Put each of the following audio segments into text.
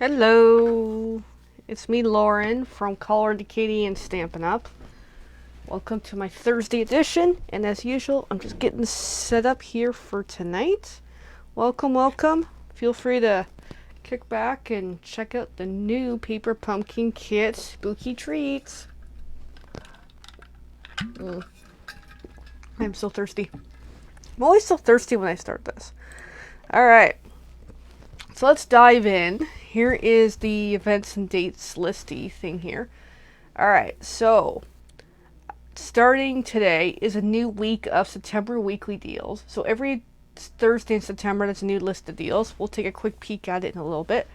Hello, it's me, Lauren, from Color to Katie and Stampin' Up. Welcome to my Thursday edition, and as usual, I'm just getting set up here for tonight. Welcome, welcome. Feel free to kick back and check out the new Paper Pumpkin Kit Spooky Treats. I'm so thirsty. I'm always so thirsty when I start this. Alright, so let's dive in. Here is the events and dates listy thing here. Alright, so starting today is a new week of September weekly deals. So every Thursday in September, there's a new list of deals. We'll take a quick peek at it in a little bit.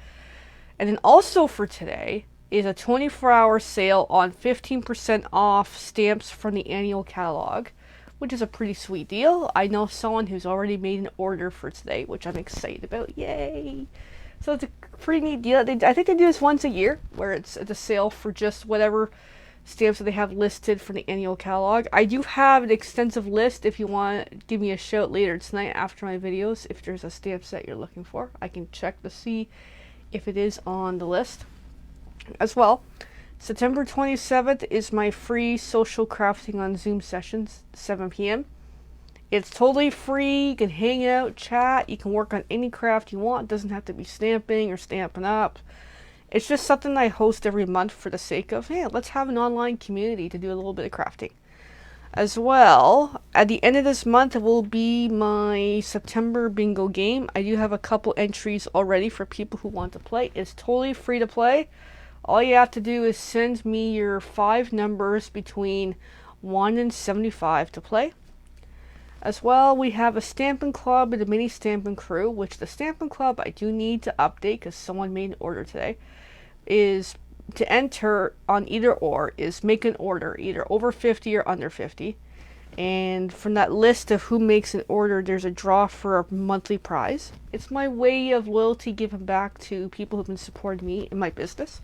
And then also for today is a 24-hour sale on 15% off stamps from the annual catalog, which is a pretty sweet deal. I know someone who's already made an order for today, which I'm excited about. Yay! So it's a pretty neat deal. I think they do this once a year, where it's a sale for just whatever stamps that they have listed from the annual catalog. I do have an extensive list. If you want to give me a shout later tonight after my videos, if there's a stamp set you're looking for, I can check to see if it is on the list as well. September 27th is my free social crafting on Zoom sessions, 7 p.m. It's totally free. You can hang out, chat. You can work on any craft you want. It doesn't have to be stamping or Stampin' Up. It's just something I host every month for the sake of, hey, let's have an online community to do a little bit of crafting. As well, at the end of this month, it will be my September bingo game. I do have a couple entries already for people who want to play. It's totally free to play. All you have to do is send me your 5 numbers between 1 and 75 to play. As well, we have a Stampin' Club and a mini Stampin' Crew, which the Stampin' Club I do need to update because someone made an order today. Is to enter on either or is make an order, either over 50 or under 50. And from that list of who makes an order, there's a draw for a monthly prize. It's my way of loyalty given back to people who've been supporting me in my business.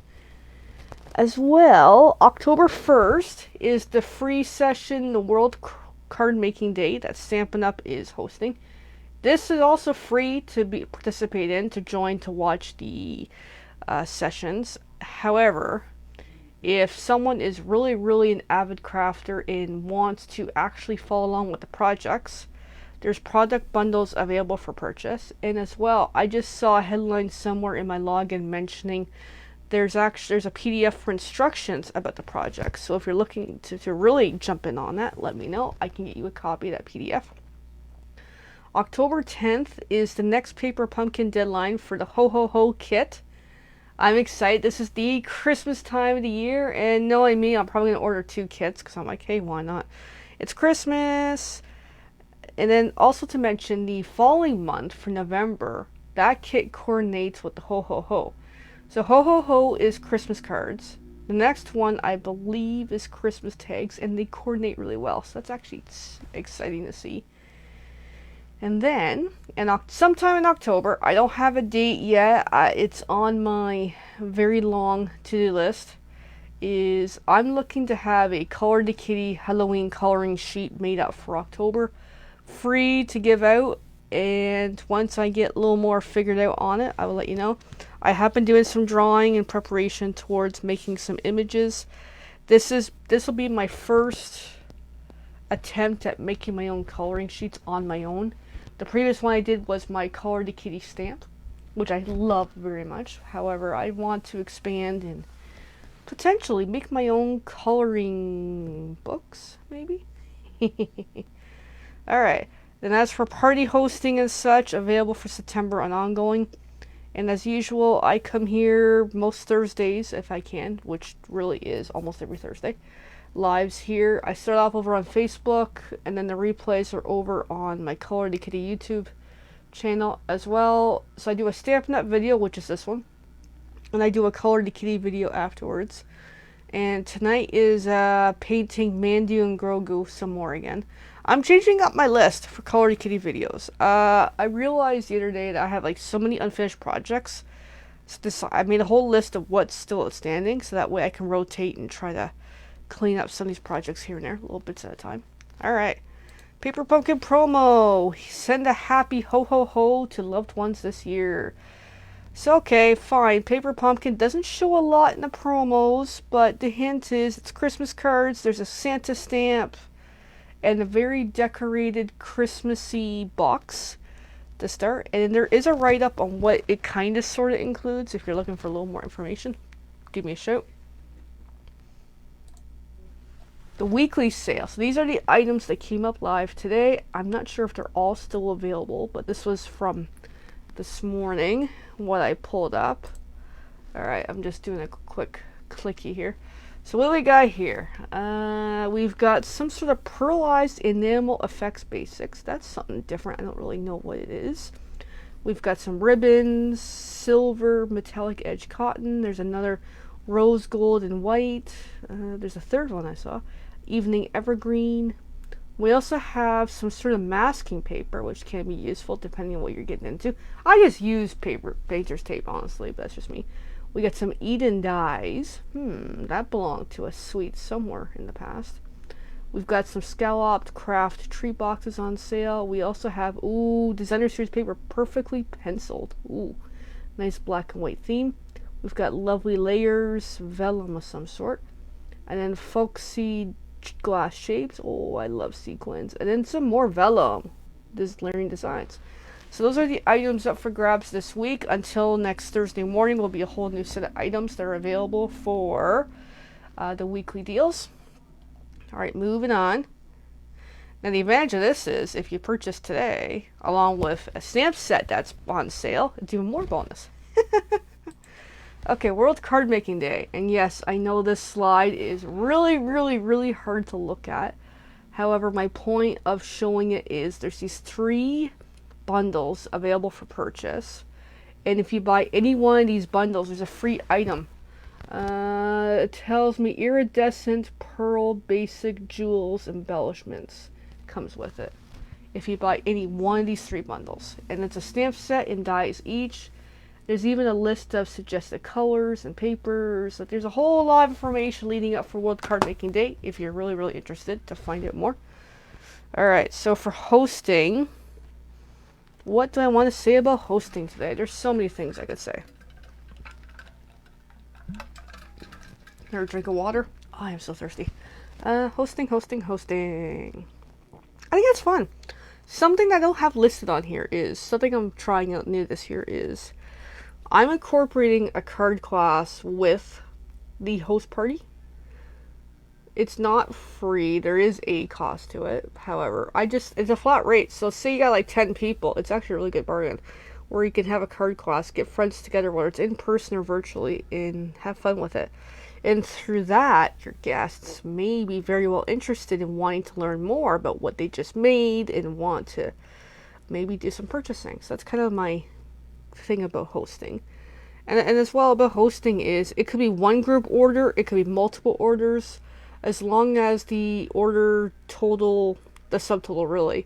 As well, October 1st is the free session, the World Card Making Day that Stampin' Up is hosting. This is also free to participate in, to join, to watch the sessions. However, if someone is really an avid crafter and wants to actually follow along with the projects, there's product bundles available for purchase. And as well, I just saw a headline somewhere in my login mentioning there's a PDF for instructions about the project. So if you're looking to really jump in on that, let me know. I can get you a copy of that PDF. October 10th is the next Paper Pumpkin deadline for the Ho Ho Ho kit. I'm excited. This is the Christmas time of the year, and knowing me, I'm probably going to order 2 kits because I'm like, hey, why not? It's Christmas. And then also to mention, the following month for November, that kit coordinates with the Ho Ho Ho. So Ho Ho Ho is Christmas cards. The next one, I believe, is Christmas tags, and they coordinate really well. So that's actually exciting to see. And then, sometime in October, I don't have a date yet. It's on my very long to-do list. I'm looking to have a Color to Kitty Halloween coloring sheet made up for October, free to give out. And once I get a little more figured out on it, I will let you know. I have been doing some drawing in preparation towards making some images. This will be my first attempt at making my own coloring sheets on my own. The previous one I did was my Color to Kitty stamp, which I love very much. However, I want to expand and potentially make my own coloring books, maybe? Alright. Then as for party hosting and such, available for September and ongoing. And as usual, I come here most Thursdays if I can, which really is almost every Thursday. Lives here. I start off over on Facebook, and then the replays are over on my Color to Kitty YouTube channel as well. So I do a Stampin' Up video, which is this one, and I do a Color to Kitty video afterwards. And tonight is painting Mandu and Grogu some more again. I'm changing up my list for Color to Kitty videos. I realized the other day that I have like so many unfinished projects. So I made a whole list of what's still outstanding, so that way I can rotate and try to clean up some of these projects here and there, little bits at a time. Alright. Paper Pumpkin promo. Send a happy ho ho ho to loved ones this year. So, okay, fine. Paper Pumpkin doesn't show a lot in the promos, but the hint is it's Christmas cards, there's a Santa stamp, and a very decorated Christmassy box to start. And there is a write-up on what it kind of sort of includes. If you're looking for a little more information, give me a shout. The weekly sale. So these are the items that came up live today. I'm not sure if they're all still available, but this was from this morning, what I pulled up. Alright, I'm just doing a quick clicky here. So what do we got here? We've got some sort of pearlized enamel effects basics. That's something different. I don't really know what it is. We've got some ribbons, silver, metallic edge cotton. There's another rose gold and white. There's a third one I saw. Evening evergreen. We also have some sort of masking paper, which can be useful depending on what you're getting into. I just use paper, painter's tape, honestly, but that's just me. We got some Eden dies. That belonged to a suite somewhere in the past. We've got some scalloped craft tree boxes on sale. We also have, designer series paper perfectly penciled. Nice black and white theme. We've got lovely layers, vellum of some sort. And then folksy glass shapes. I love sequins. And then some more vellum. This layering designs. So those are the items up for grabs this week. Until next Thursday morning, will be a whole new set of items that are available for the weekly deals. Alright, moving on. Now the advantage of this is, if you purchase today, along with a stamp set that's on sale, it's even more bonus. Okay, World Card Making Day. And yes, I know this slide is really, really, really hard to look at. However, my point of showing it is there's these 3 bundles available for purchase. And if you buy any one of these bundles, there's a free item. It tells me iridescent pearl basic jewels embellishments comes with it. If you buy any one of these 3 bundles. And it's a stamp set and dies each. There's even a list of suggested colors and papers. So there's a whole lot of information leading up for World Card Making Day if you're really, really interested to find out more. Alright, so for hosting, what do I want to say about hosting today? There's so many things I could say. Another drink of water. I am so thirsty. Hosting. I think that's fun. Something I don't have listed on here is, something I'm trying out new this year is, I'm incorporating a card class with the host party. It's not free. There is a cost to it. However, it's a flat rate. So say you got like 10 people. It's actually a really good bargain. Where you can have a card class, get friends together, whether it's in person or virtually, and have fun with it. And through that, your guests may be very well interested in wanting to learn more about what they just made and want to maybe do some purchasing. So that's kind of my thing about hosting. And as well about hosting is, it could be one group order, it could be multiple orders, as long as the order total, the subtotal really,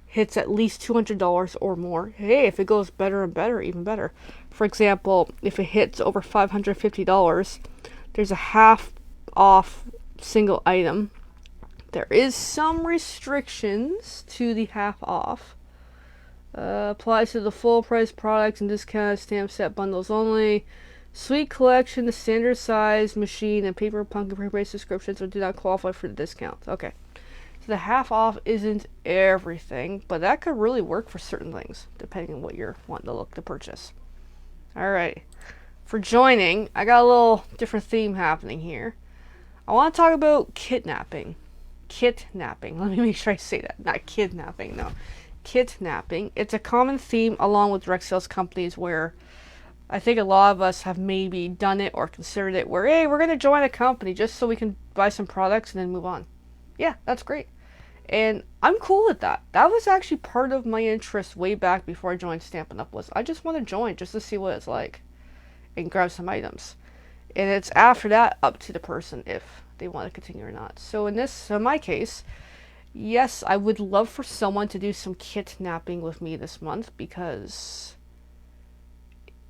hits at least $200 or more. Hey, if it goes better and better, even better. For example, if it hits over $550, there's a half off single item. There is some restrictions to the half off. Applies to the full price products and discounted stamp set bundles only. Suite collection, the standard size machine, and paper pumpkin paper-based subscriptions do not qualify for the discount. Okay. So the half off isn't everything, but that could really work for certain things, depending on what you're wanting to look to purchase. Alright. For joining, I got a little different theme happening here. I want to talk about kidnapping. Kidnapping. Let me make sure I say that. Not kidnapping, no. Kidnapping. It's a common theme along with direct sales companies where I think a lot of us have maybe done it or considered it where, hey, we're going to join a company just so we can buy some products and then move on. Yeah, that's great. And I'm cool with that. That was actually part of my interest way back before I joined Stampin' Up! Was I just want to join just to see what it's like and grab some items. And it's after that up to the person if they want to continue or not. So in my case, yes, I would love for someone to do some kidnapping with me this month, because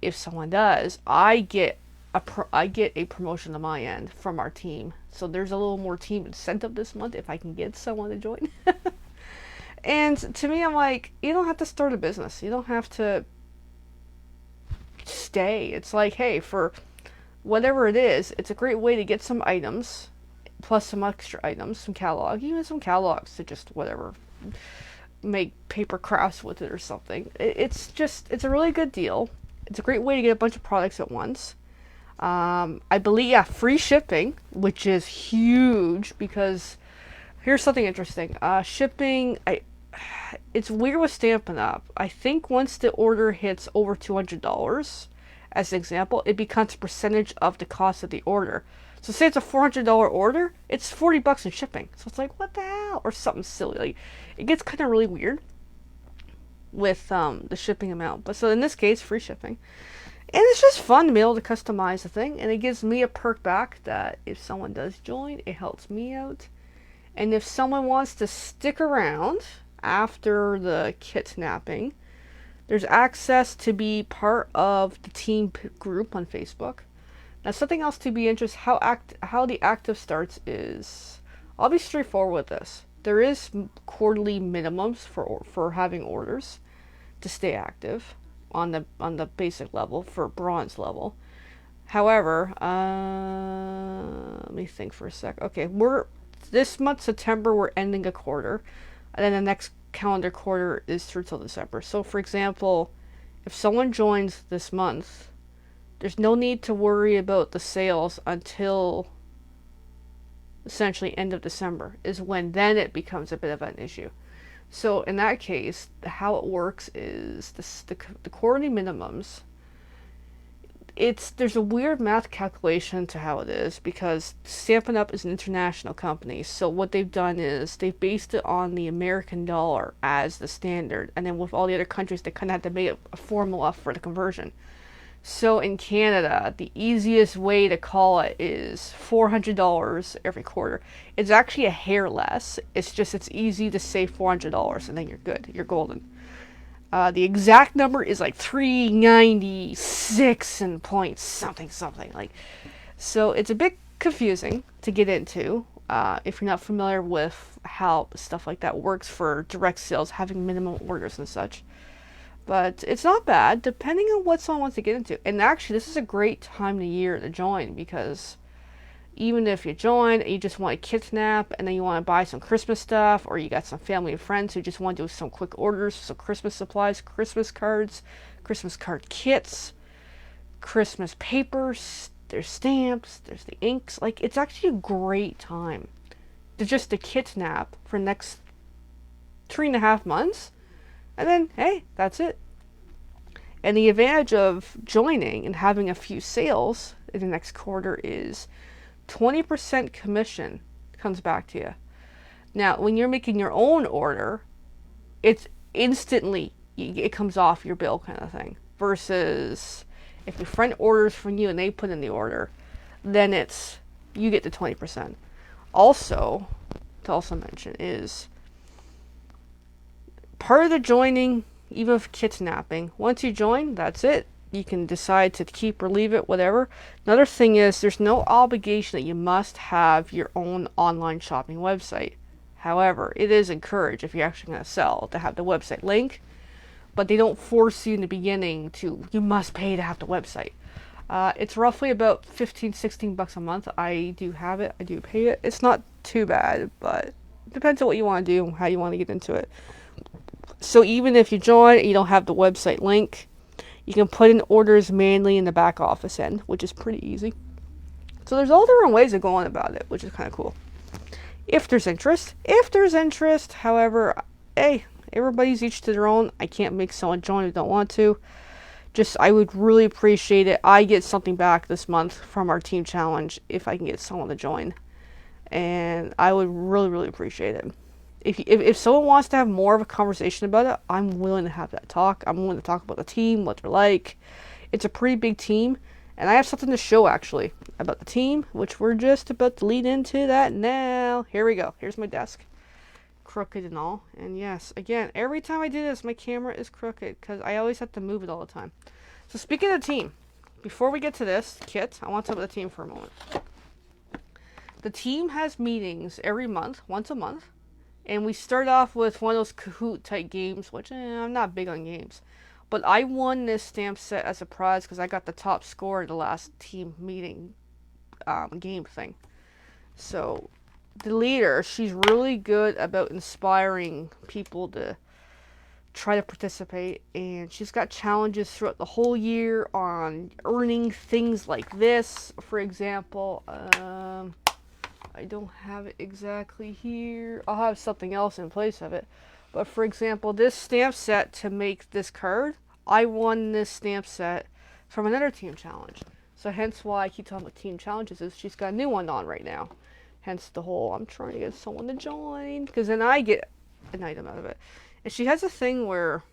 if someone does, I get a promotion on my end from our team. So there's a little more team incentive this month if I can get someone to join. And to me, I'm like, you don't have to start a business. You don't have to day. It's like, hey, for whatever it is, it's a great way to get some items, plus some extra items, some catalog, even some catalogs to just whatever, make paper crafts with it or something. It's a really good deal. It's a great way to get a bunch of products at once. I believe, yeah, free shipping, which is huge because here's something interesting. Shipping, it's weird with Stampin' Up. I think once the order hits over $200, as an example, it becomes a percentage of the cost of the order. So say it's a $400 order, it's $40 in shipping. So it's like, what the hell? Or something silly. Like, it gets kind of really weird with the shipping amount. But so in this case, free shipping. And it's just fun to be able to customize the thing. And it gives me a perk back that if someone does join, it helps me out. And if someone wants to stick around after the kidnapping, there's access to be part of the team group on Facebook. Now, something else to be interested, how the active starts is, I'll be straightforward with this. There is quarterly minimums for having orders to stay active on the basic level for bronze level. However, let me think for a sec. Okay, this month, September, we're ending a quarter, and then the next calendar quarter is through till December. So, for example, if someone joins this month, there's no need to worry about the sales until essentially end of December is when then it becomes a bit of an issue. So in that case, how it works is the quarterly minimums. There's a weird math calculation to how it is because Stampin' Up is an international company. So what they've done is they've based it on the American dollar as the standard, and then with all the other countries, they kind of had to make a formula for the conversion. So in Canada, the easiest way to call it is $400 every quarter. It's actually a hair less. It's easy to say $400 and then you're good. You're golden. The exact number is like 396 and point something. Like, so it's a bit confusing to get into if you're not familiar with how stuff like that works for direct sales, having minimum orders and such. But it's not bad, depending on what someone wants to get into. And actually, this is a great time of the year to join, because even if you join and you just want to kidnap, and then you want to buy some Christmas stuff, or you got some family and friends who just want to do some quick orders, some Christmas supplies, Christmas cards, Christmas card kits, Christmas papers, there's stamps, there's the inks. Like, it's actually a great time to kidnap for the next 3.5 months. And then, hey, that's it. And the advantage of joining and having a few sales in the next quarter is 20% commission comes back to you. Now, when you're making your own order, it's instantly, it comes off your bill kind of thing. Versus if your friend orders from you and they put in the order, then you get the 20%. Also, to also mention is, part of the joining, even with kidnapping, once you join, that's it. You can decide to keep or leave it, whatever. Another thing is, there's no obligation that you must have your own online shopping website. However, it is encouraged, if you're actually going to sell, to have the website link. But they don't force you in the beginning you must pay to have the website. It's roughly about $15-16 a month. I do have it. I do pay it. It's not too bad, but it depends on what you want to do and how you want to get into it. So even if you join and you don't have the website link, you can put in orders manually in the back office end, which is pretty easy. So there's all different ways of going about it, which is kind of cool. If there's interest. However, hey, everybody's each to their own. I can't make someone join who don't want to. I would really appreciate it. I get something back this month from our team challenge if I can get someone to join. And I would really, really appreciate it. If someone wants to have more of a conversation about it, I'm willing to have that talk. I'm willing to talk about the team, what they're like. It's a pretty big team, and I have something to show, actually, about the team, which we're just about to lead into that now. Here we go. Here's my desk. Crooked and all. And yes, again, every time I do this, my camera is crooked, because I always have to move it all the time. So speaking of the team, before we get to this kit, I want to talk about the team for a moment. The team has meetings every month, once a month. And we start off with one of those Kahoot type games, which I'm not big on games. But I won this stamp set as a prize because I got the top score in the last team meeting game thing. So the leader, she's really good about inspiring people to try to participate, and she's got challenges throughout the whole year on earning things like this. For example, I don't have it exactly here. I'll have something else in place of it. But for example, this stamp set, to make this card, I won this stamp set from another team challenge. So hence why I keep talking about team challenges, is she's got a new one on right now. Hence the whole, I'm trying to get someone to join, because then I get an item out of it. And she has a thing where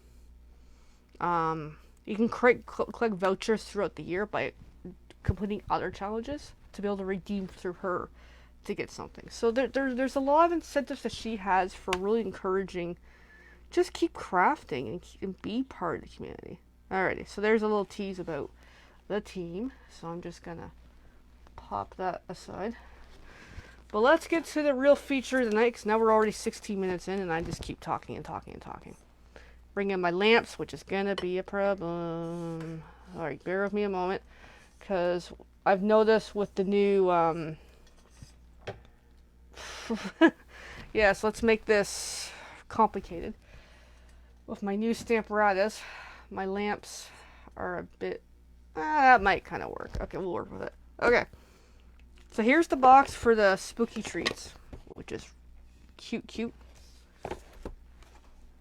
you can collect vouchers throughout the year by completing other challenges to be able to redeem through her to get something. So there's a lot of incentives that she has for really encouraging, just keep crafting and be part of the community. Alrighty, so there's a little tease about the team. So I'm just gonna pop that aside. But let's get to the real feature of the night, because now we're already 16 minutes in and I just keep talking and talking and talking. Bring in my lamps, which is gonna be a problem. Alright, bear with me a moment, because I've noticed with the new yes, let's make this complicated. With my new Stamparatus, my lamps are a bit, that might kind of work. Okay, we'll work with it. Okay, so here's the box for the spooky treats, which is cute.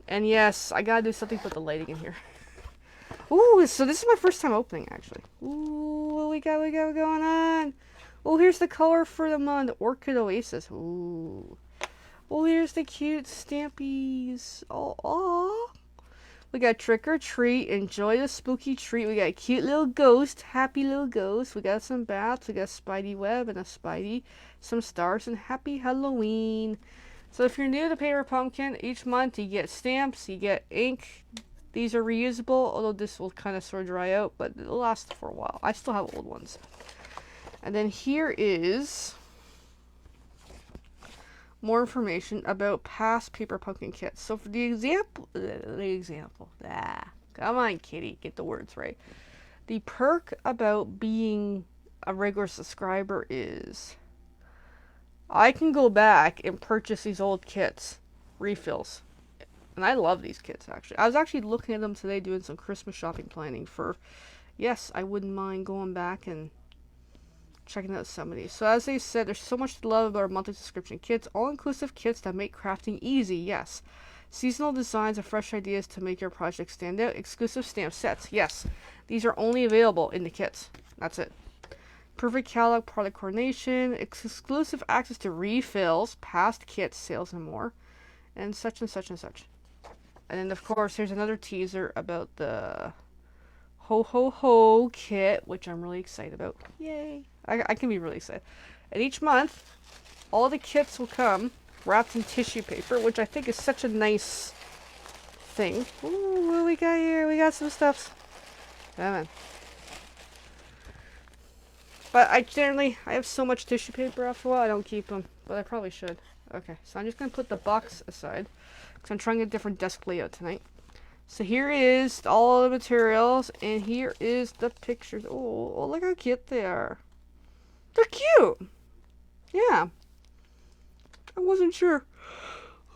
And yes, I gotta do something with the lighting in here. Ooh, so this is my first time opening, actually. Ooh, what we got going on? Oh, here's the color for the month, Orchid Oasis. Ooh. Oh, here's the cute stampies. Oh. We got Trick or Treat, enjoy the spooky treat. We got a cute little ghost, happy little ghost. We got some bats, we got a Spidey web and a Spidey, some stars, and happy Halloween. So if you're new to Paper Pumpkin, each month you get stamps, you get ink. These are reusable, although this will kind of sort of dry out, but it'll last for a while. I still have old ones. And then here is more information about past Paper Pumpkin kits. So for the example, come on, kitty, get the words right. The perk about being a regular subscriber is I can go back and purchase these old kits, refills. And I love these kits, actually. I was actually looking at them today doing some Christmas shopping planning for, yes, I wouldn't mind going back and checking out some of these. So as they said, there's so much to love about our monthly subscription kits. All-inclusive kits that make crafting easy, yes. Seasonal designs and fresh ideas to make your project stand out. Exclusive stamp sets, yes. These are only available in the kits. That's it. Perfect catalog, product coordination, exclusive access to refills, past kits, sales, and more. And such and such and such. And then, of course, here's another teaser about the Ho Ho Ho kit, which I'm really excited about. Yay. I can be really excited. And each month, all the kits will come wrapped in tissue paper, which I think is such a nice thing. Ooh, what do we got here? We got some stuffs. Come on. But I have so much tissue paper after a while, I don't keep them. But I probably should. Okay, so I'm just going to put the box aside, because I'm trying a different desk layout tonight. So here is all the materials, and here is the pictures. Oh, look how cute they are. They're cute. Yeah. I wasn't sure.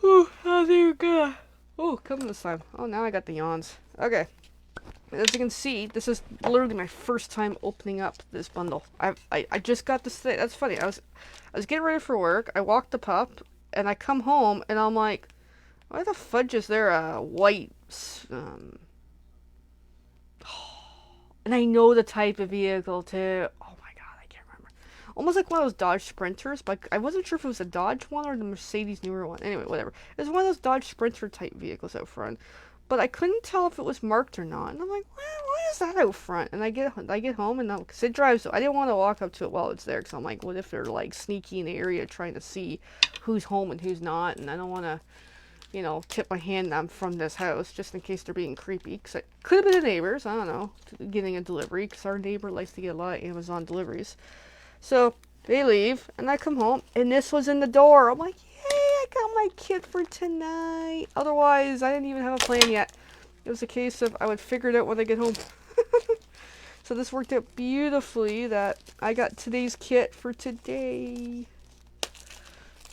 Oh, how they were gonna. Oh, coming this time. Oh, now I got the yawns. Okay. As you can see, this is literally my first time opening up this bundle. I just got this thing. That's funny. I was getting ready for work. I walked up, and I come home, and I'm like, why the fudge is there a white and I know the type of vehicle too. Oh my god, I can't remember. Almost like one of those Dodge Sprinters, but I wasn't sure if it was a Dodge one or the Mercedes newer one. Anyway, whatever. It was one of those Dodge Sprinter type vehicles out front. But I couldn't tell if it was marked or not. And I'm like, why is that out front? And I get home, and because it drives, I didn't want to walk up to it while it's there, because I'm like, what if they're like sneaky in the area trying to see who's home and who's not? And I don't want to, tip my hand I'm from this house, just in case they're being creepy. Because it could have been the neighbors, I don't know, getting a delivery, because our neighbor likes to get a lot of Amazon deliveries. So they leave, and I come home, and this was in the door. I'm like, yay, I got my kit for tonight. Otherwise, I didn't even have a plan yet. It was a case of I would figure it out when I get home. So this worked out beautifully that I got today's kit for today.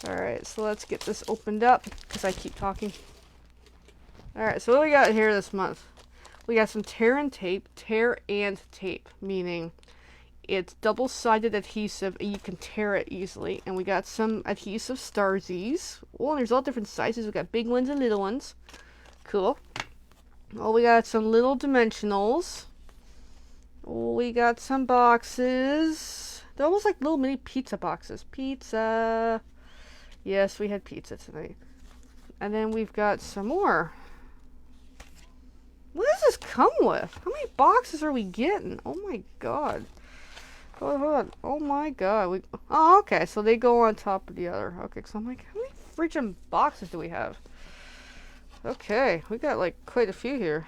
Alright, so let's get this opened up because I keep talking. Alright, so what we got here this month? We got some tear and tape, meaning it's double-sided adhesive and you can tear it easily. And we got some adhesive starsies. Oh, and there's all different sizes. We got big ones and little ones. Cool. Oh, we got some little dimensionals. Oh, we got some boxes. They're almost like little mini pizza boxes. Pizza. Yes, we had pizza tonight. And then we've got some more. What does this come with? How many boxes are we getting? Oh my god. Oh my god. Oh, okay. So they go on top of the other. Okay, so I'm like, how many freaking boxes do we have? Okay, we got like quite a few here.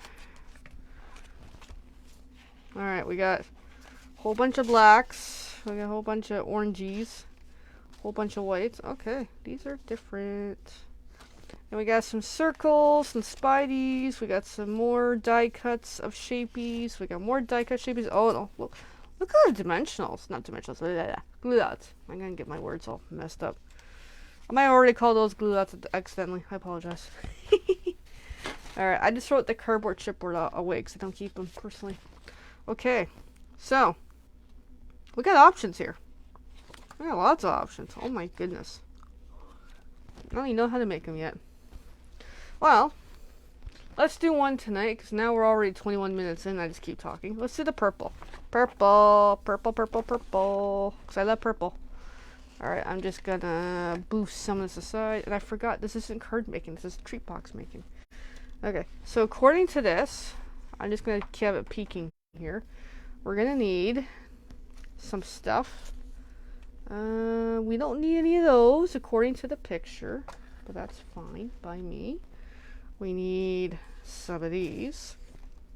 Alright, we got a whole bunch of blacks. We got a whole bunch of oranges. A whole bunch of whites. Okay, these are different. And we got some circles, some spideys. We got some more die cuts of shapies. We got more die cut shapies. Oh no, look at the dimensionals. Not dimensionals. Glue dots. I'm gonna get my words all messed up. I might already call those glue dots accidentally. I apologize. Alright, I just wrote the cardboard chipboard away because I don't keep them personally. Okay, so we got options here. We got lots of options. Oh my goodness. I don't even know how to make them yet. Well, let's do one tonight because now we're already 21 minutes in. I just keep talking. Let's do the purple. Purple, purple, purple, purple. Because I love purple. Alright, I'm just gonna boost some of this aside. And I forgot, this isn't card making. This is treat box making. Okay, so according to this, I'm just gonna have it peeking here. We're gonna need some stuff. We don't need any of those according to the picture, but that's fine by me. We need some of these.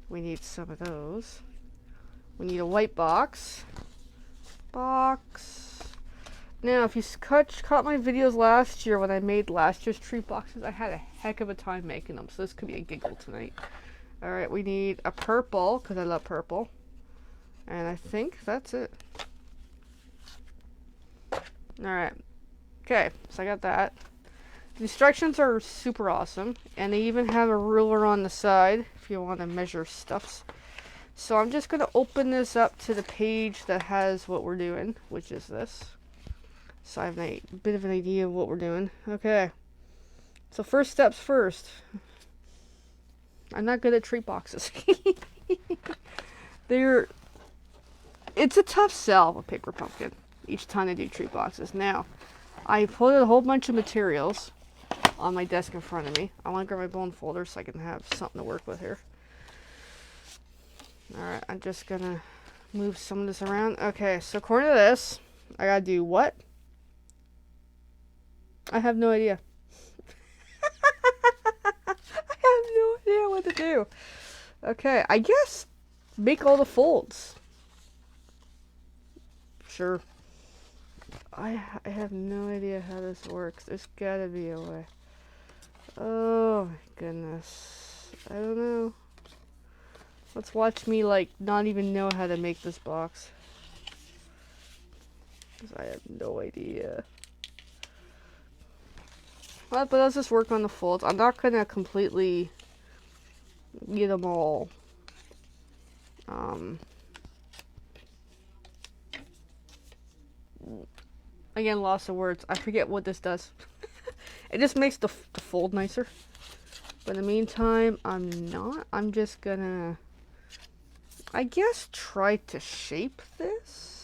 We need some of those. We need a white box. Now, if you caught my videos last year when I made last year's treat boxes, I had a heck of a time making them, so this could be a giggle tonight. Alright, we need a purple, because I love purple. And I think that's it. Alright. Okay, so I got that. The instructions are super awesome, and they even have a ruler on the side if you want to measure stuffs. So I'm just going to open this up to the page that has what we're doing, which is this. So I have a bit of an idea of what we're doing. Okay. So first steps first. I'm not good at treat boxes. It's a tough sell with Paper Pumpkin each time I do treat boxes. Now, I put a whole bunch of materials on my desk in front of me. I want to grab my bone folder so I can have something to work with here. Alright, I'm just gonna move some of this around. Okay, so according to this, I gotta do what? I have no idea. I have no idea what to do. Okay, I guess make all the folds. Sure. I have no idea how this works. There's gotta be a way. Oh my goodness. I don't know. Let's watch me like not even know how to make this box. Because I have no idea. Well, but let's just work on the folds. I'm not gonna completely get them all. Again, loss of words. I forget what this does. It just makes the fold nicer. But in the meantime, I'm just gonna, I guess, try to shape this.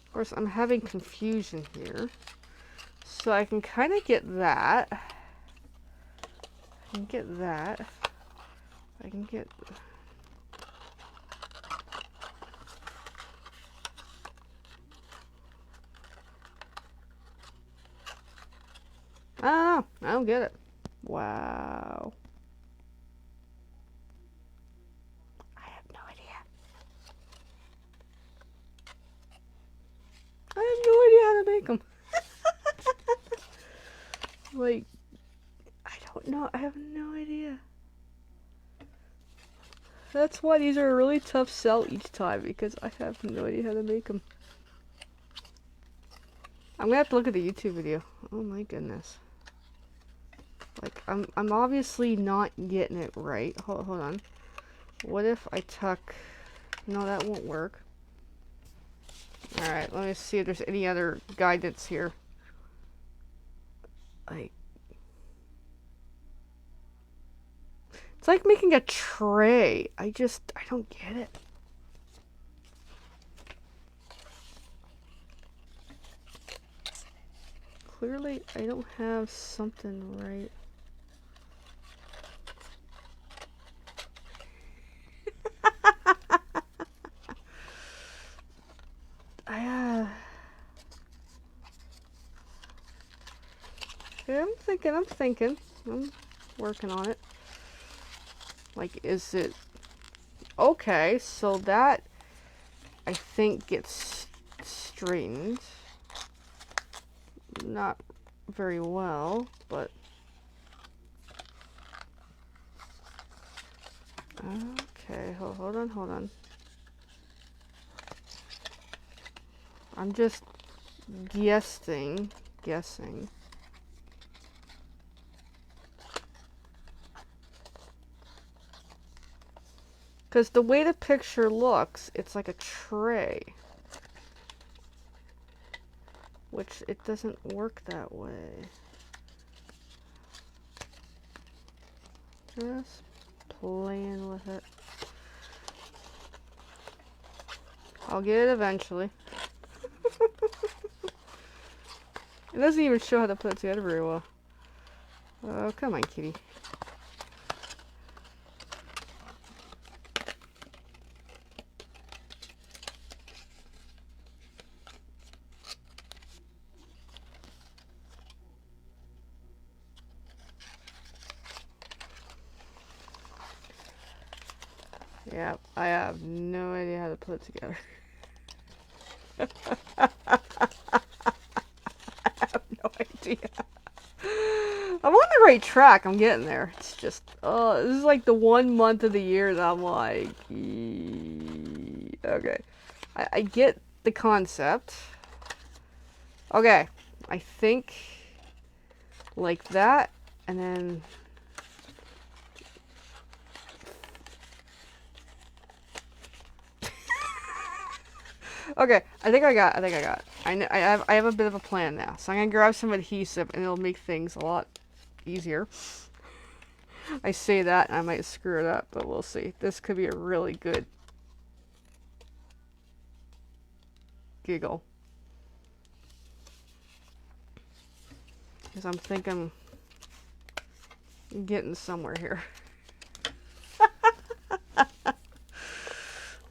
Of course, I'm having confusion here. So I can kind of get that. I can get that. I can get... I don't know. I don't get it. Wow. I have no idea. make them? Like, I don't know. I have no idea. That's why these are a really tough sell each time, because I have no idea how to make them. I'm gonna have to look at the YouTube video. Oh my goodness. Like, I'm obviously not getting it right. Hold on. What if I tuck... No, that won't work. Alright, let me see if there's any other guidance here. Like... It's like making a tray. I don't get it. Clearly, I don't have something right. Yeah, I'm thinking. I'm working on it. Like, is it... Okay, so that, I think, gets straightened. Not very well, but... Okay, hold on. I'm just guessing. Because the way the picture looks, it's like a tray. Which, it doesn't work that way. Just playing with it. I'll get it eventually. It doesn't even show how to put it together very well. Oh, come on, kitty. Yeah, I have no idea how to put it together. I have no idea. I'm on the right track. I'm getting there. It's just, oh, this is like the 1 month of the year that I'm like, okay. I get the concept. Okay, I think like that, and then okay, I think I got. I have a bit of a plan now. So I'm gonna grab some adhesive, and it'll make things a lot easier. I say that, and I might screw it up, but we'll see. This could be a really good giggle. Because I'm thinking I'm getting somewhere here.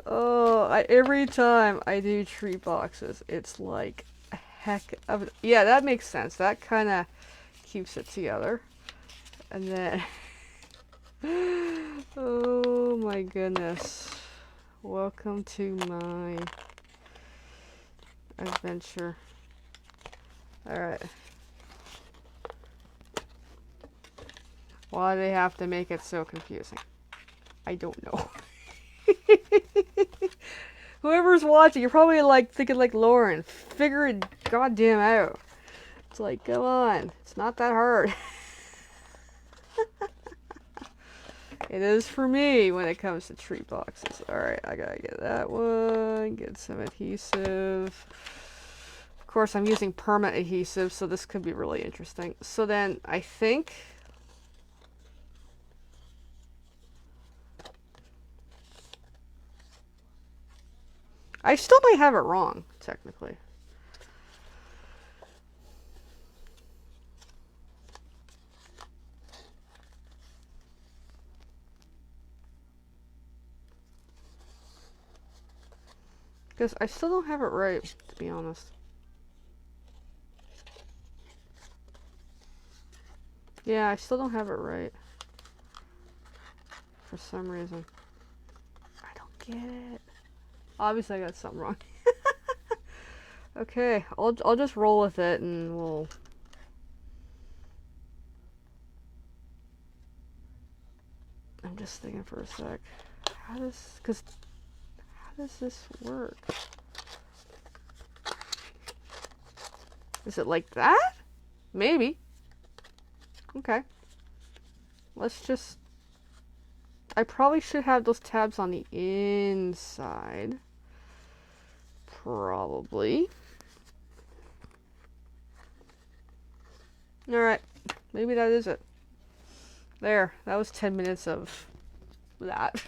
Oh, every time I do treat boxes, it's like a heck of... Yeah, that makes sense. That kind of keeps it together. And then... Oh my goodness. Welcome to my adventure. Alright. Why do they have to make it so confusing? I don't know. Whoever's watching, you're probably like thinking like Lauren, figure it goddamn out. It's like, come on, it's not that hard. It is for me when it comes to treat boxes. Alright, I gotta get that one, get some adhesive. Of course, I'm using permanent adhesive, so this could be really interesting. So then, I think... I still might have it wrong, technically. Because I still don't have it right, to be honest. Yeah, I still don't have it right. For some reason. I don't get it. Obviously I got something wrong. Okay, I'll just roll with it and we'll... I'm just thinking for a sec. How does this work? Is it like that? Maybe. Okay. Let's just... I probably should have those tabs on the inside. Probably. Alright. Maybe that is it. There. That was 10 minutes of that.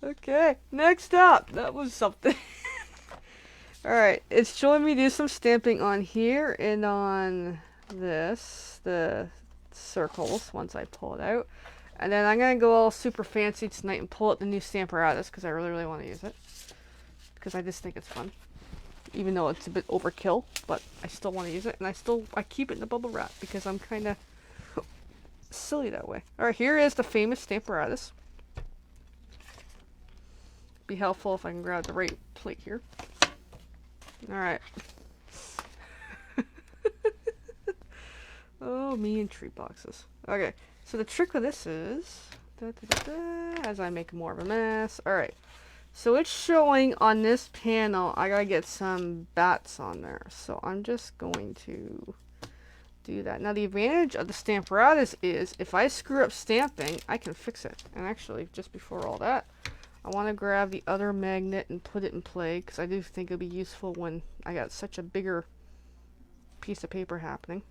Okay. Next up. That was something. Alright. It's showing me do some stamping on here and on this. The circles once I pull it out. And then I'm going to go all super fancy tonight and pull out the new Stamparatus because I really, really want to use it. Because I just think it's fun. Even though it's a bit overkill, but I still want to use it. And I keep it in the bubble wrap because I'm kind of silly that way. Alright, here is the famous Stamparatus. Be helpful if I can grab the right plate here. Alright. Oh, me and treat boxes. Okay, so the trick with this is... as I make more of a mess. Alright, so it's showing on this panel, I gotta get some bats on there. So I'm just going to do that. Now the advantage of the Stamparatus is, if I screw up stamping, I can fix it. And actually, just before all that, I want to grab the other magnet and put it in play, because I do think it'll be useful when I got such a bigger piece of paper happening.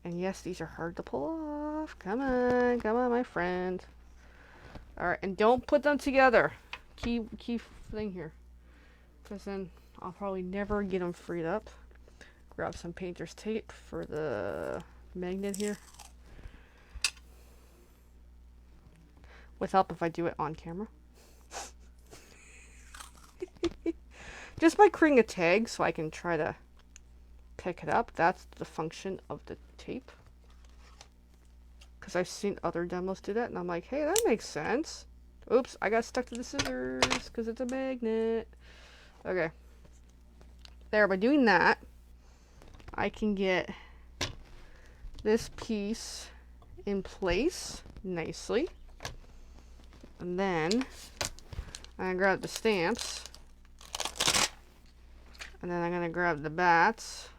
And yes, these are hard to pull off. Come on, my friend. Alright, and don't put them together. Key thing here. Because then I'll probably never get them freed up. Grab some painter's tape for the magnet here. With help if I do it on camera. Just by creating a tag so I can try to pick it up. That's the function of the tape. Because I've seen other demos do that and I'm like, hey, that makes sense. Oops, I got stuck to the scissors because it's a magnet. Okay. There, by doing that, I can get this piece in place nicely. And then I grab the stamps. And then I'm going to grab the bats.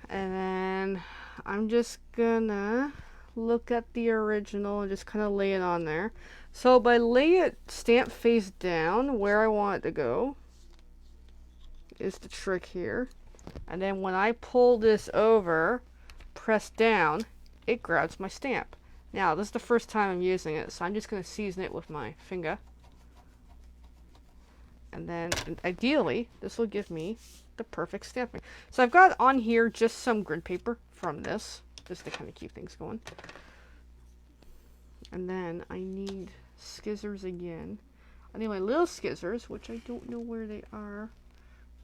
And then I'm just gonna look at the original and just kind of lay it on there. So by lay it stamp face down where I want it to go is the trick here. And then when I pull this over, press down, it grabs my stamp. Now this is the first time I'm using it, so I'm just going to season it with my finger. And then ideally this will give me the perfect stamping. So I've got on here just some grid paper from this, just to kind of keep things going. And then I need scissors again. I need my little scissors, which I don't know where they are,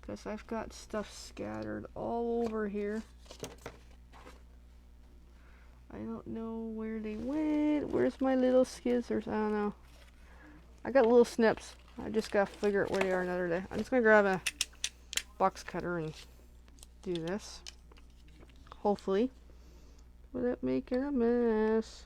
because I've got stuff scattered all over here. I don't know where they went. Where's my little scissors? I don't know. I got little snips. I just gotta figure out where they are another day. I'm just gonna grab a box cutter and do this. Hopefully, without making a mess.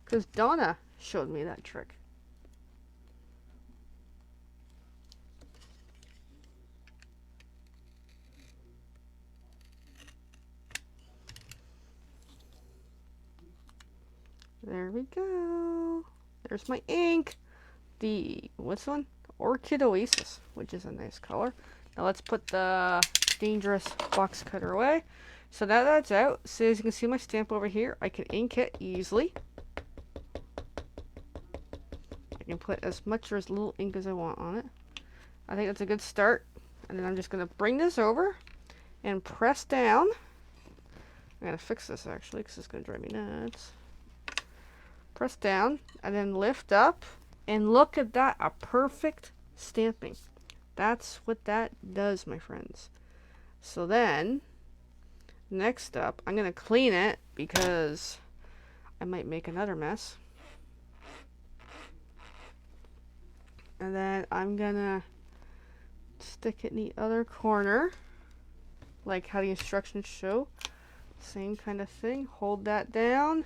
Because Donna showed me that trick. There we go. There's my ink. The, what's the one? Orchid Oasis, which is a nice color. Now let's put the dangerous box cutter away. So now that's out. So as you can see my stamp over here, I can ink it easily. I can put as much or as little ink as I want on it. I think that's a good start. And then I'm just going to bring this over and press down. I'm going to fix this actually because it's going to drive me nuts. Press down and then lift up, and look at that, a perfect stamping. That's what that does, my friends. So then Next up, I'm going to clean it because I might make another mess. And then I'm going to stick it in the other corner, like how the instructions show. Same kind of thing. Hold that down.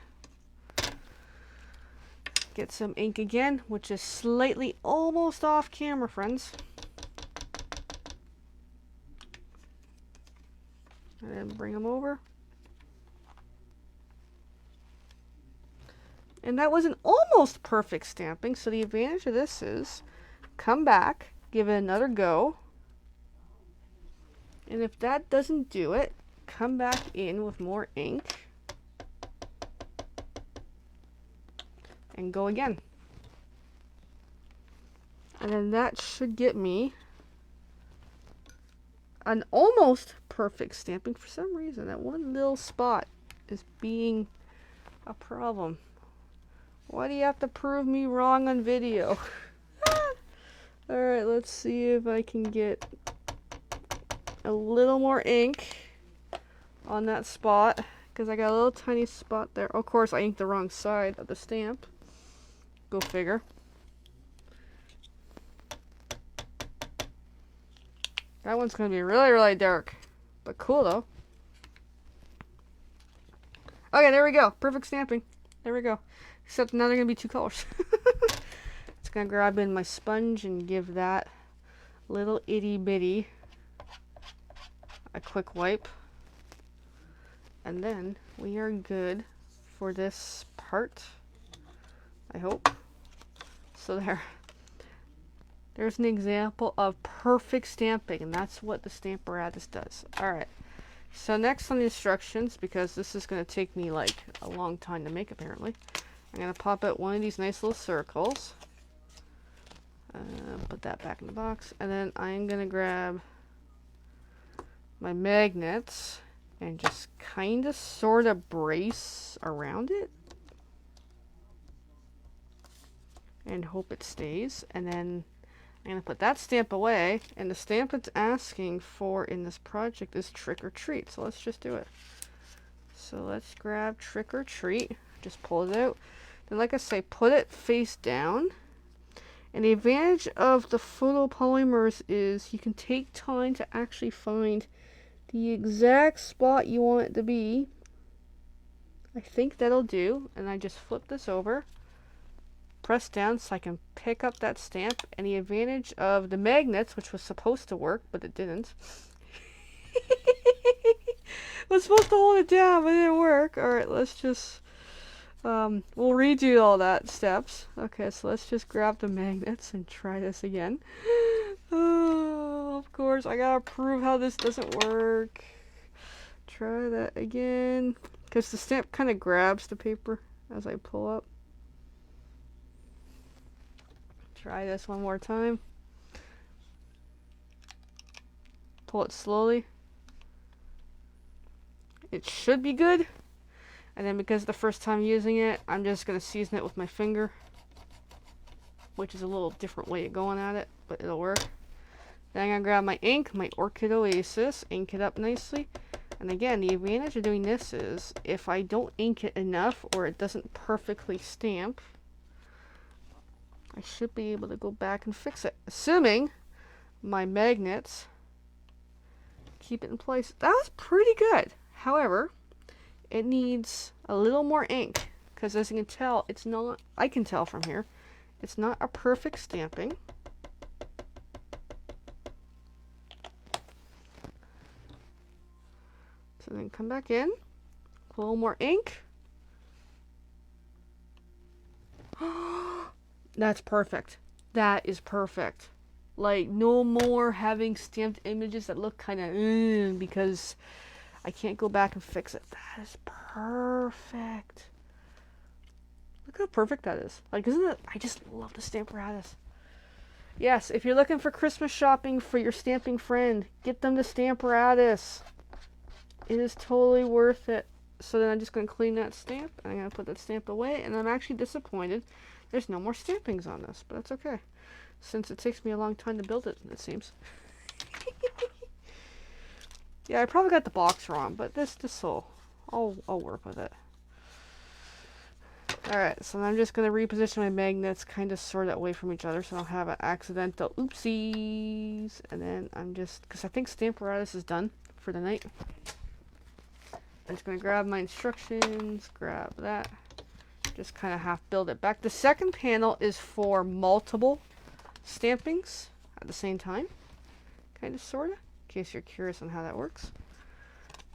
Get some ink again, which is slightly almost off camera, friends. And then bring them over. And that was an almost perfect stamping, so the advantage of this is come back, give it another go. And if that doesn't do it, come back in with more ink and go again. And then that should get me an almost perfect stamping. For some reason, that one little spot is being a problem. Why do you have to prove me wrong on video? Alright, let's see if I can get a little more ink on that spot, because I got a little tiny spot there. Of course, I inked the wrong side of the stamp. Go figure. That one's going to be really, really dark, but cool though. Okay, there we go. Perfect stamping. There we go. Except now they're going to be two colors. Just going to grab in my sponge and give that little itty bitty a quick wipe. And then we are good for this part, I hope. So there's an example of perfect stamping, and that's what the Stamparatus does. Alright, so next on the instructions, because this is going to take me like a long time to make apparently, I'm going to pop out one of these nice little circles. Put that back in the box, and then I'm going to grab my magnets and just kind of sort of brace around it and hope it stays. And then I'm going to put that stamp away, and the stamp it's asking for in this project is Trick or Treat. So let's just do it. So let's grab Trick or Treat, just pull it out. Then like I say, put it face down. And the advantage of the photopolymers is you can take time to actually find the exact spot you want it to be. I think that'll do. And I just flip this over, press down so I can pick up that stamp. And the advantage of the magnets, which was supposed to work, but it didn't. Was supposed to hold it down, but it didn't work. Alright, let's just... we'll redo all that steps. Okay, so let's just grab the magnets and try this again. Oh, of course, I gotta prove how this doesn't work. Try that again. Because the stamp kind of grabs the paper as I pull up. Try this one more time. Pull it slowly. It should be good. And then because the first time using it, I'm just going to season it with my finger, which is a little different way of going at it, but it'll work. Then I'm going to grab my ink, my Orchid Oasis, ink it up nicely. And again, the advantage of doing this is if I don't ink it enough or it doesn't perfectly stamp, I should be able to go back and fix it. Assuming my magnets keep it in place. That was pretty good. However, it needs a little more ink, because as you can tell, it's not, I can tell from here, it's not a perfect stamping. So then come back in, a little more ink. That's perfect. That is perfect. Like, no more having stamped images that look kind of because I can't go back and fix it. That is perfect. Look how perfect that is. Like, isn't it? I just love the Stamparatus. Yes, if you're looking for Christmas shopping for your stamping friend, get them the Stamparatus. It is totally worth it. So then I'm just going to clean that stamp, and I'm going to put that stamp away, and I'm actually disappointed there's no more stampings on this, but that's okay, since it takes me a long time to build it, it seems. Yeah, I probably got the box wrong, but this will, I'll work with it. Alright, so I'm just going to reposition my magnets kind of sort of away from each other so I don't have an accidental oopsies. And then I'm just, because I think Stamparatus is done for the night. I'm just going to grab my instructions, grab that. Just kind of half build it back. The second panel is for multiple stampings at the same time. Kind of, sort of, in case you're curious on how that works.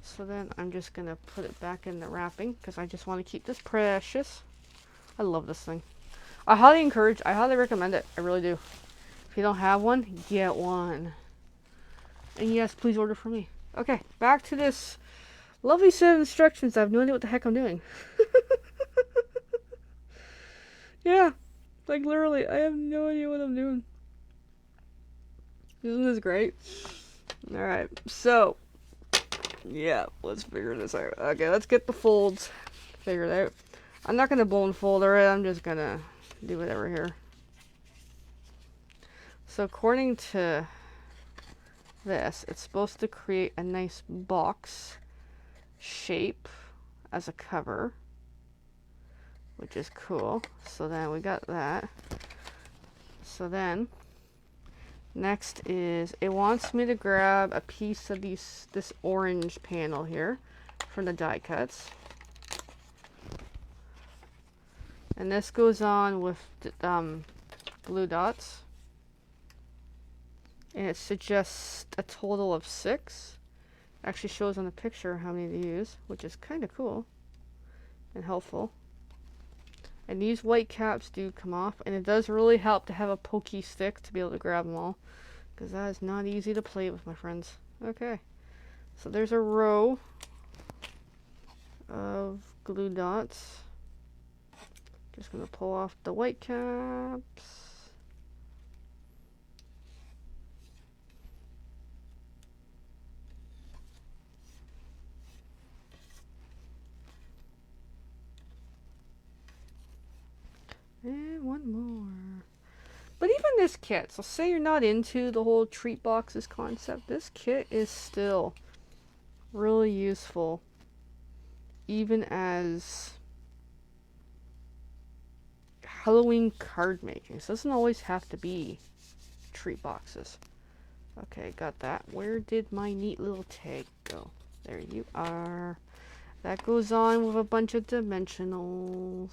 So then I'm just going to put it back in the wrapping because I just want to keep this precious. I love this thing. I highly recommend it. I really do. If you don't have one, get one. And yes, please order from me. Okay, back to this lovely set of instructions. I have no idea what the heck I'm doing. Yeah, like literally, I have no idea what I'm doing. Isn't this great? Alright, so, yeah, let's figure this out. Okay, let's get the folds figured out. I'm not going to blow and fold it, I'm just going to do whatever here. So according to this, it's supposed to create a nice box shape as a cover, which is cool. So then we got that. So then next is it wants me to grab a piece of this orange panel here from the die cuts. And this goes on with glue dots. And it suggests a total of 6. Actually shows on the picture how many to use, which is kind of cool and helpful. And these white caps do come off, and it does really help to have a pokey stick to be able to grab them all, because that is not easy to play with, my friends. Okay, so there's a row of glue dots. Just going to pull off the white caps. And one more. But even this kit, so say you're not into the whole treat boxes concept, this kit is still really useful, even as Halloween card making. So it doesn't always have to be treat boxes. Okay, got that. Where did my neat little tag go? There you are. That goes on with a bunch of dimensionals,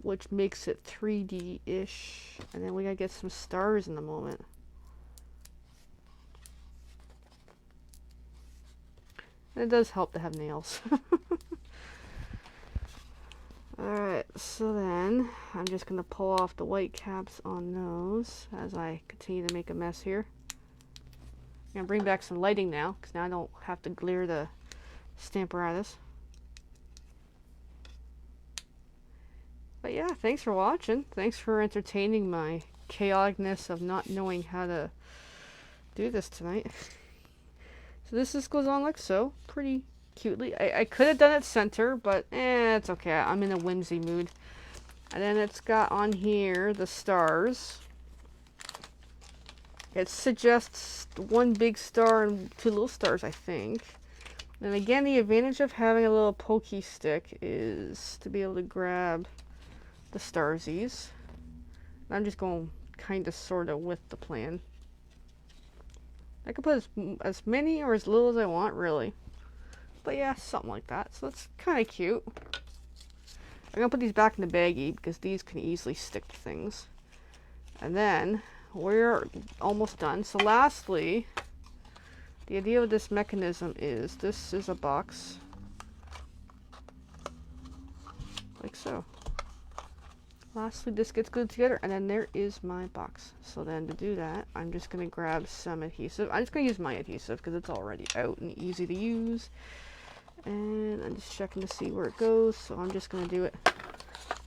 which makes it 3D-ish. And then we gotta get some stars in the moment. And it does help to have nails. Alright, so then I'm just going to pull off the white caps on those as I continue to make a mess here. I'm going to bring back some lighting now, because now I don't have to glare the Stamparatus. But yeah, thanks for watching. Thanks for entertaining my chaoticness of not knowing how to do this tonight. So this just goes on like so, pretty cutely. I could have done it center, but it's okay. I'm in a whimsy mood. And then it's got on here the stars. It suggests one big star and 2 little stars, I think. And again, the advantage of having a little pokey stick is to be able to grab the starsies. I'm just going kind of sort of with the plan. I can put as many or as little as I want, really. But yeah, something like that. So that's kind of cute. I'm going to put these back in the baggie because these can easily stick to things. And then we're almost done. So lastly, the idea of this mechanism is this is a box. Like so. Lastly, this gets glued together, and then there is my box. So then to do that, I'm just going to grab some adhesive. I'm just going to use my adhesive because it's already out and easy to use. And I'm just checking to see where it goes. So I'm just going to do it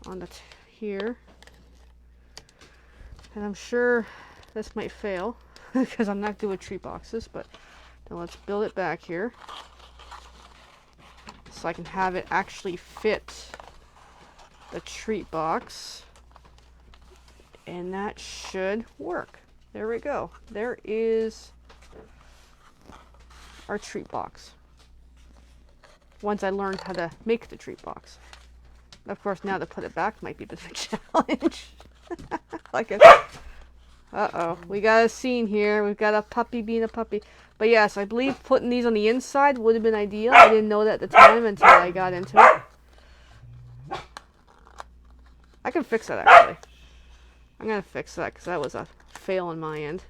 on the here. And I'm sure this might fail because I'm not doing treat boxes, but then let's build it back here so I can have it actually fit the treat box, and that should work. There we go. There is our treat box. Once I learned how to make the treat box. Of course, now to put it back might be a bit of a challenge. Like a... Uh-oh. We got a scene here. We've got a puppy being a puppy. But yes, I believe putting these on the inside would have been ideal. I didn't know that at the time until I got into it. I can fix that, actually. I'm going to fix that because that was a fail on my end.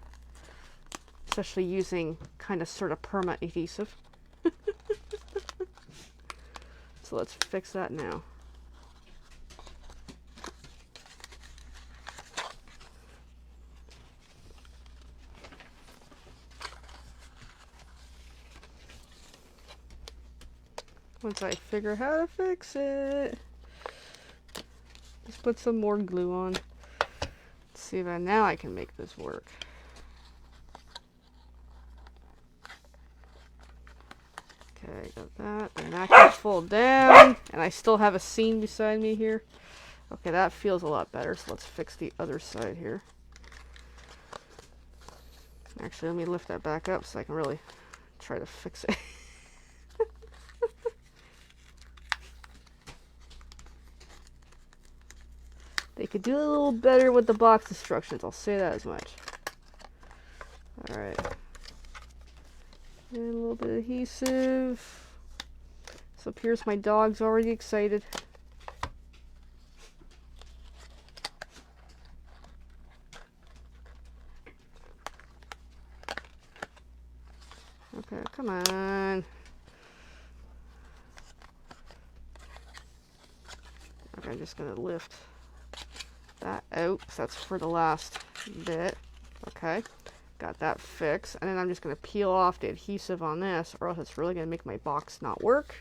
Especially using kind of sort of perma adhesive. So let's fix that now. Once I figure how to fix it, just put some more glue on. Let's see if now I can make this work. Okay, got that. And that can fold down. And I still have a seam beside me here. Okay, that feels a lot better. So let's fix the other side here. Actually, let me lift that back up so I can really try to fix it. They could do a little better with the box instructions, I'll say that as much. Alright. And a little bit of adhesive. So up here's my dog's already excited. Okay, come on. Okay, I'm just gonna lift that out, because that's for the last bit. Okay, got that fixed, and then I'm just going to peel off the adhesive on this, or else it's really going to make my box not work.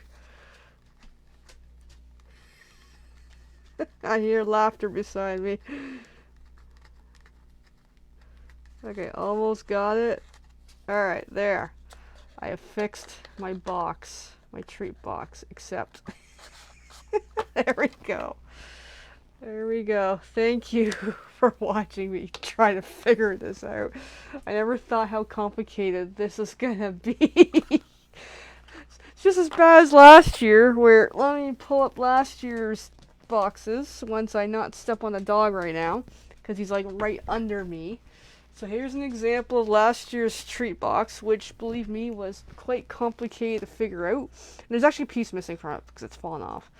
I hear laughter beside me. Okay, almost got it. Alright, there. I have fixed my box, my treat box, except. There we go. There we go. Thank you for watching me try to figure this out. I never thought how complicated this is gonna be. It's just as bad as last year, where, let me pull up last year's boxes once I not step on the dog right now, because he's like right under me. So here's an example of last year's treat box, which, believe me, was quite complicated to figure out. And there's actually a piece missing from it because it's fallen off.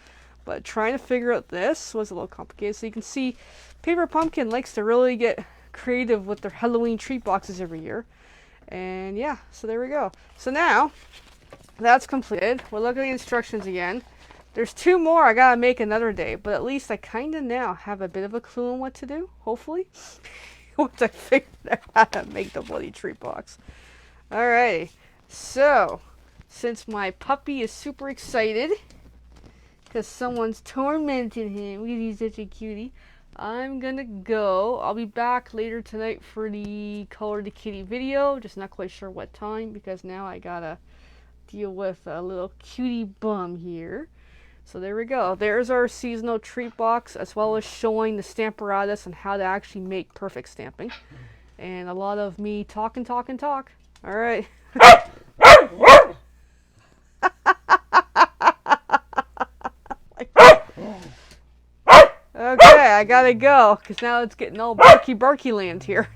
But trying to figure out this was a little complicated. So you can see Paper Pumpkin likes to really get creative with their Halloween treat boxes every year. And yeah, so there we go. So now, that's completed. We'll look at the instructions again. There's 2 more I gotta make another day. But at least I kinda now have a bit of a clue on what to do, hopefully. Once I figure out how to make the bloody treat box. Alrighty. So, since my puppy is super excited, because someone's tormented him because he's such a cutie, I'm gonna go. I'll be back later tonight for the Color the Kitty video. Just not quite sure what time, because now I gotta deal with a little cutie bum here. So there we go. There's our seasonal treat box, as well as showing the Stamparatus and how to actually make perfect stamping. And a lot of me talk. Alright. Okay, I gotta go, because now it's getting all barky land here.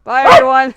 Bye, everyone.